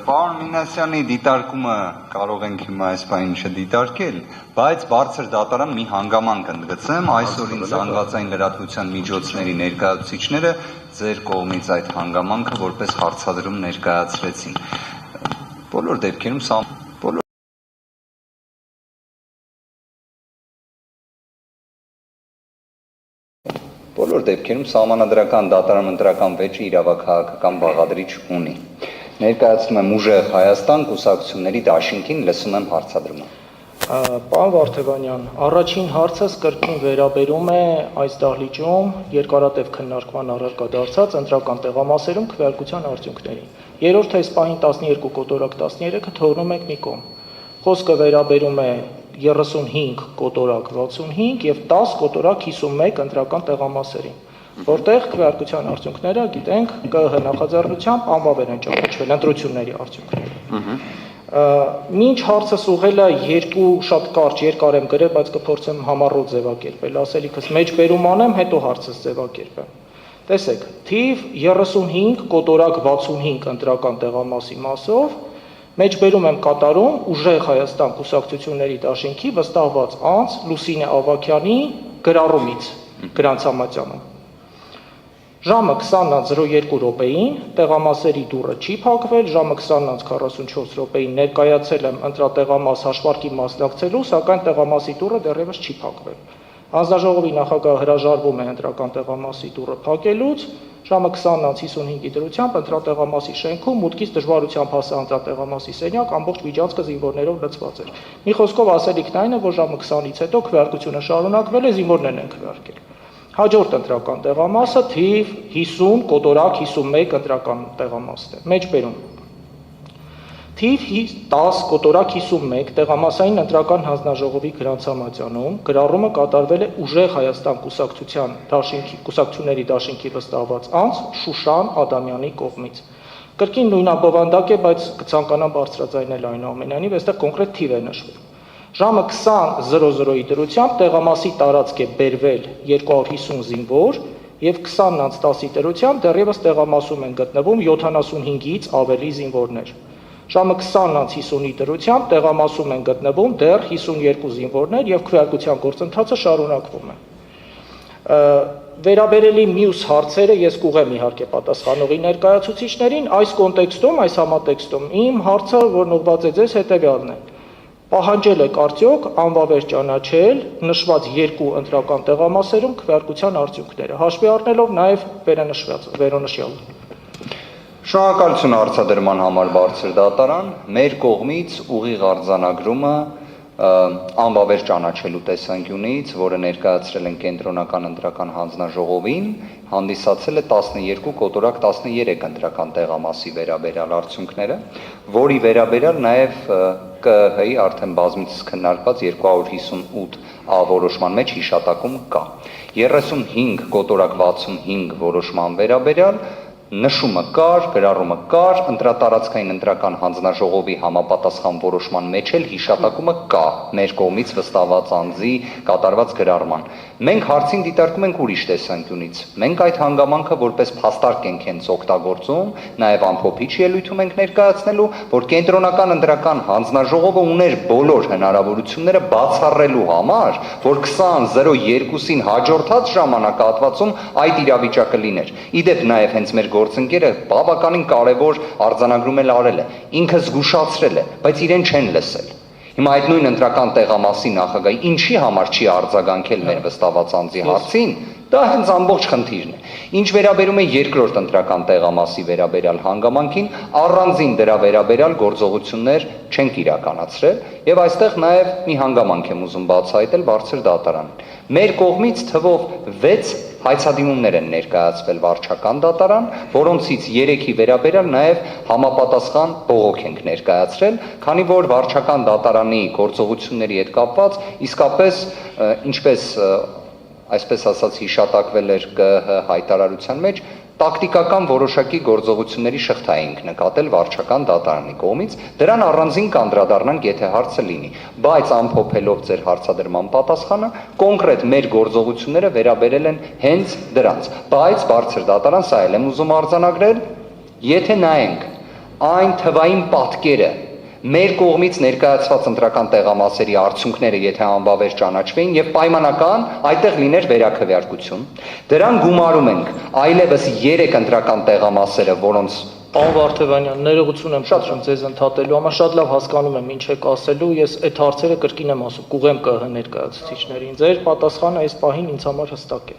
Պարոն Մինասյանի դիտարկումը կարող ենք հիմա այս բանին չդիտարկել, բայց բարձր դատարան մի հանգամանք ընդգծեմ, այսօր ինձ զանգվածային լրատվության միջոցների ներկայացուցիչները ձեր կողմից այդ հանգամանքը որպես հարցադրում ներկայացրեցին։ Բոլոր դեպքերում սահմանադրական դատարան ընտրական վեճը իրավաքաղաքական բաղադրիչ ունի։ Ներկայացնում եմ ուժեղ Հայաստան կուսակցությունների դաշինքին, լսում եմ հարցադրումը։ Պարոն Վարդևանյան, առաջին հարցս կրկին վերաբերում է այս դահլիճում երկարատև քննարկման առարկա դարձած ընտրական տեղամասերում քվեարկության արդյունքներին։ Երրորդ այս պահին 12 կոտորակ 13-ը թողնում ենք մի կողմ։ Խոսքը վերաբերում է 35 կոտորակ 65 եւ 10 կոտորակ 51 ընտրական տեղամասերին, որտեղ քվեարկության արդյունքները, գիտենք, ԿԸՀ նախաձեռնությամբ անվավեր են ճանաչվել ընտրությունների արդյունքները։ Մինչ հարցս ուղղել է երկու շատ կարճ երկար եմ գրել, բայց կփորձեմ համառոտ ձևակերպել, ասելիքս մեջբերում անեմ, հետո հարցս ձևակերպեմ։ Տեսեք, թիվ 35 կոտորակ 65 ընտրական տեղամասի մասով մեջբերում եմ կատարում ուժեղ Հայաստան կուսակցությունների դաշինքի վստահված անձ Լուսինե Ավագյանի գրառումից գրանցամատյանում։ Ժամը 20:02 րոպեին տեղամասերի դուռը չի փակվել, ժամը 20:44 րոպեին ներկայացել եմ ընտրատեղամաս հաշվարկի մասնակցելու, սակայն տեղամասի դուռը դեռևս չի փակվել։ Հանձնաժողովի նախագահը հրաժարվում է ընտրական տեղամասի դուռը փակելուց, ժամը 20:55-ի դրությամբ ընտրատեղամասի շենքում մուտքից դժվարությամբ հասա ընտրատեղամասի սենյակ, ամբողջ միջանցքը զինվորներով լցված էր։ Մի խոսքով ասելիքն այն է, որ ժամը 20-ից հետո քվեարկությունը շարունակվել է, զինվորներն են քվեարկել։ Հաջորդ ընտրական տեղամասը թիվ 50 կոտորակ 51 ընտրական տեղամասն է։ Մեջբերում թիվ 10 կոտորակ 51 տեղամասային ընտրական հանձնաժողովի գրանցամատյանում գրառումը կատարվել է ուժեղ Հայաստան կուսակցությունների դաշինքի վստահված անձ Շուշան Ադամյանի կողմից։ Կրկին նույնաբովանդակ է, բայց կցանկանամ բարձրաձայնել այնուամենայնիվ, այստեղ կոնկրետ թիվ է նշվում։ Ժամը 20:00-ի դրությամբ տեղամասի տարածք է բերվել 250 զինվոր եւ 20:10-ի դրությամբ դեռևս տեղամասում են գտնվում 75-ից ավելի զինվորներ։ Ժամը 20:50-ի դրությամբ տեղամասում են գտնվում դեռ 52 զինվորներ եւ քվեարկության գործընթացը շարունակվում է։ Վերաբերելի մյուս հարցերը ես կուղեմ իհարկե պատասխանողի ներկայացուցիչներին, այս կոնտեքստում, այս համատեքստում իմ հարցը, որն ուղղված է ձեզ, հետեւյալն է։ Պահանջել եք արդյոք անվավեր ճանաչել նշված երկու ընտրական տեղամասերում քվեարկության արդյունքները, հաշվի առնելով նաև վերոնշյալը։ Շնորհակալություն հարցադրման համար բարձր դատարան, մեր կողմից ուղիղ արձանագրումը անվավեր ճանաչելու տեսանկյունից, որը ներկայացրել են կենտրոնական ընտրական հանձնաժողովին, հանդիսացել է 12 կոտորակ 13 ընտրական տեղամասի վերաբերյալ արդյունքները, որի վերաբերյալ նաև ԿԸՀ-ի արդեն բազմիցս քննարկված 258 որոշման մեջ հիշատակում կա։ 35 կոտորակ 65 որոշման վերաբերյալ նշումը կար, գրառումը կար, ընտրատարածքային ընտրական հանձնաժողովի համապատասխան որոշման մեջ էլ հիշատակումը կա մեր կողմից վստահված անձի կատարված գրառման։ Մենք հարցին դիտարկում ենք ուրիշ տեսանկյունից։ Մենք այդ հանգամանքը որպես փաստարկ ենք հենց օգտագործում, նաև ամփոփիչ ելույթում ենք ներկայացնելու, որ կենտրոնական ընտրական հանձնաժողովը ուներ բոլոր հնարավորությունները բացառելու համար, որ 20:02-ին հաջորդած ժամանակահատվածում այդ իրավիճակը լիներ։ Իդեպ նաև հենց մեր գործընկերը բավականին կարևոր արձանագրում էլ արել է, ինքը զգուշացրել է, բայց իրեն չեն լսել։ Հիմա այդ նույն ընտրական տեղամասի նախագահի ինչի համար չի արձագանքել մեր վստահված անձի հարցին, դա հենց ամբողջ խնդիրն է։ Ինչ վերաբերում է երկրորդ ընտրական տեղամասի վերաբերյալ հանգամանքին, առանձին դրա վերաբերյալ գործողություններ չենք իրականացրել եւ այստեղ նաեւ մի հանգամանք եմ ուզում բացահայտել բարձր դատարանին։ Մեր կողմից թվով 6 հայցադիմումներ են ներկայացվել վարչական դատարան, որոնցից 3-ի վերաբերյալ նաև համապատասխան բողոք ենք ներկայացրել, քանի որ վարչական դատարանի գործողությունների հետ կապված իսկապես ինչպես այսպես ասած հիշատակվել էր ԿԸՀ հայտարարության մեջ, տակտիկական որոշակի գործողությունների շղթա ենք նկատել վարչական դատարանի կողմից, դրան առանձին կանդրադառնանք, եթե հարցը լինի, բայց ամփոփելով ձեր հարցադրման պատասխանը, կոնկրետ մեր գործողությունները վերաբերել են հենց դրանց, բայց բարձր դատարան, սա էլ եմ ուզում արձանագրել, եթե նայենք այն թվային պատկերը մեր կողմից ներկայացված ընտրական տեղամասերի արդյունքները եթե անբավեր ճանաչվեին եւ պայմանական այդտեղ լիներ վերաքվեարկություն, դրան գումարում ենք այլևս 3 ընտրական տեղամասերը, որոնց Պարոն Վարդևանյան, ներողություն եմ խնդրում ձեզ ընդհատելու համար, շատ լավ հասկանում եմ ինչ եք ասելու, ես այդ հարցերը կրկին եմ ասում, կուղեմ ԿՀ ներկայացուցիչներին, ձեր պատասխանը այս պահին ինձ համար հստակ է։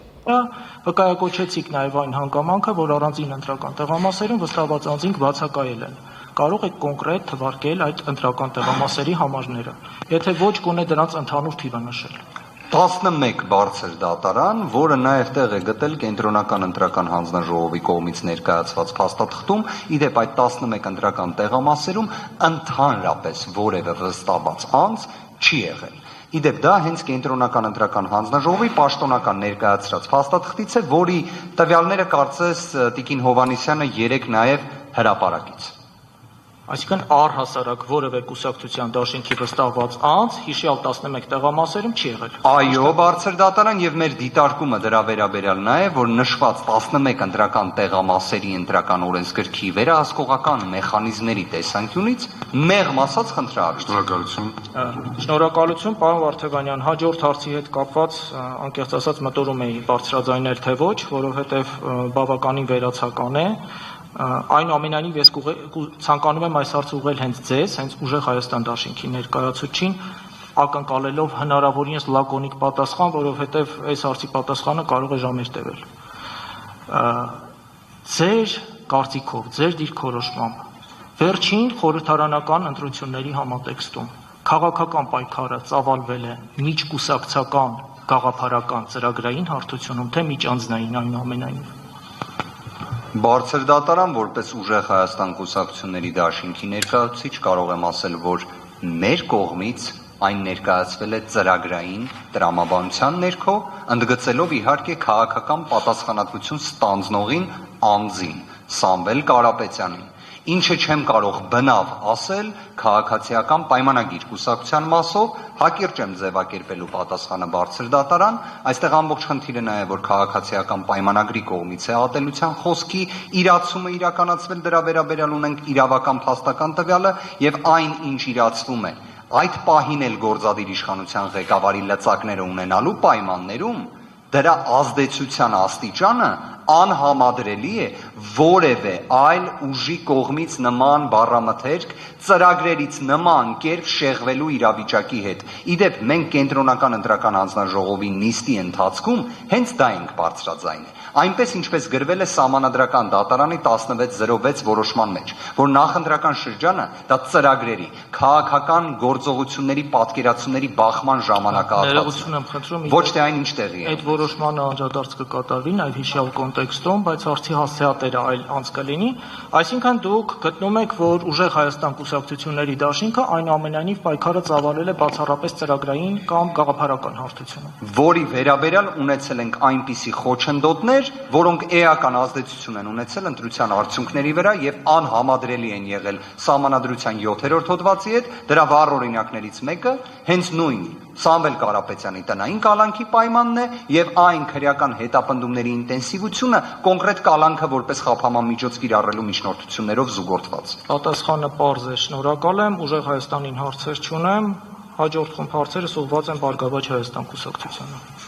Վկայակոչեցիք նաև այն հանգամանքը, որ առանձին ընտրական տեղամասերում վստահված անձինք բացակայել են։ Կարող եք կոնկրետ թվարկել այդ ընտրական տեղամասերի համարները, եթե ոչ կունե դրանց ընդհանուր թիվը նշել։ 11 բարձր դատարան, որը նաև տեղ է գտել կենտրոնական ընտրական հանձնաժողովի կողմից ներկայացված փաստաթղթում, իդեպ այդ 11 ընտրական տեղամասերում ընդհանրապես որևէ վստահված անձ չի եղել։ Իդեպ դա հենց կենտրոնական ընտրական հանձնաժողովի պաշտոնական ներկայացրած փաստաթղթից է, որի տվյալները կարծես Տիկին Հովհաննիսյանը երեկ նաև հրապարակեց։ Այսինքն առհասարակ որևէ կուսակցության դաշինքի վստահված անձ հիշյալ 11 տեղամասերում չի եղել։ Այո, բարձր դատարան եւ մեր դիտարկումը դրա վերաբերյալ նա է, որ նշված 11 ընտրական տեղամասերի ընտրական օրենսգրքի վերահսկողական մեխանիզմների տեսանկյունից մեղմ ասած խնդրահարույց։ Շնորհակալություն, պարոն Վարդևանյան, հաջորդ հարցի հետ կապված անկեղծ ասած մտորում էի բարձրաձայնել թե ոչ, որովհետեւ բավականին վերացական է։ Այնուամենայնիվ ես ցանկանում եմ այս հարցը ուղղել հենց ձեզ, հենց Ուժեղ Հայաստան դաշինքի ներկայացուցչին, ակնկալելով հնարավորինս լակոնիկ պատասխան, որովհետև այս հարցի պատասխանը կարող է ժամեր տևել։ Ձեր կարծիքով, ձեր դիրքորոշմամբ, վերջին խորհրդարանական ընտրությունների համատեքստում քաղաքական պայքարը ծավալվել է միջկուսակցական գաղափարական ծրագրային հարթությունում, թե միջանձնային այնուամենայնիվ։ Բարձր դատարան, որպես Ուժեղ Հայաստան կուսակցությունների դաշինքի ներկայացուցիչ, կարող եմ ասել, որ մեր կողմից այն ներկայացվել է ծրագրային տրամաբանության ներքո, ընդգծելով իհարկե քաղաքական պատասխանատվություն ստանձնողին անձին, Սամվել Կարապետյանին, ինչը չեմ կարող բնավ ասել քաղաքացիական պայմանագիր կուսակցության մասով, հակիրճ եմ ձևակերպելու պատասխանը բարձր դատարան, այստեղ ամբողջ խնդիրը նա է, որ քաղաքացիական պայմանագրի կողմից է ատելության խոսքի իրացումը իրականացվել, դրա վերաբերյալ ունենք իրավական փաստական տվյալը եւ այն, ինչ իրացվում է, այդ պահին էլ գործադիր իշխանության ղեկավարի լծակները ունենալու պայմաններում դրա ազդեցության աստիճանը անհամադրելի է որևէ այլ ուժի կողմից նման բառամթերք ծրագրերից նման կերպ շեղվելու իրավիճակի հետ։ Իդեպ մենք կենտրոնական ընտրական հանձնաժողովի նիստի ընթացքում հենց դա ենք բարձրաձայնել, այնպես ինչպես գրվել է Սահմանադրական դատարանի 1606 որոշման մեջ, որ նախընտրական շրջանը դա ծրագրերի, քաղաքական գործողությունների պատկերացումների բախման ժամանակահատվածն է, ոչ թե այն ինչ տեղի է։ Այդ որոշմանը անդրադարձ կկատարվի նաև հիշյալ կոնտեքստում, բայց հարցի հասցեատերը այլ անց կլինի, այսինքն դուք գտնում եք, որ Ուժեղ Հայաստան կուսակցությունների դաշինքը այնուամենայնիվ պայքարը ծավալել է բացառապես ծրագրային կամ գաղափարական հարթությունում, որի վերաբերյալ ունեցել ենք այնպիսի խոչընդոտներ, որոնք էական ազդեցություն են ունեցել ընտրության արդյունքների վրա եւ անհամադրելի են եղել Սահմանադրության 7-րդ հոդվածի հետ, դրա վառ օրինակներից մեկը հենց նույն Սամվել Կարապետյանի տնային կալանքի պայմանն է եւ այն քրեական հետապնդումների ինտենսիվությունը կոնկրետ կալանքը որպես խափանման միջոց կիրառելու միջնորդություններով զուգորդված։ Պատասխանը պարզ է, շնորհակալ եմ, Ուժեղ Հայաստանին հարցեր չունեմ, հաջորդ խումբ հարցերը ուղղված են Բարգավաճ Հայաստան կուսակցությանը։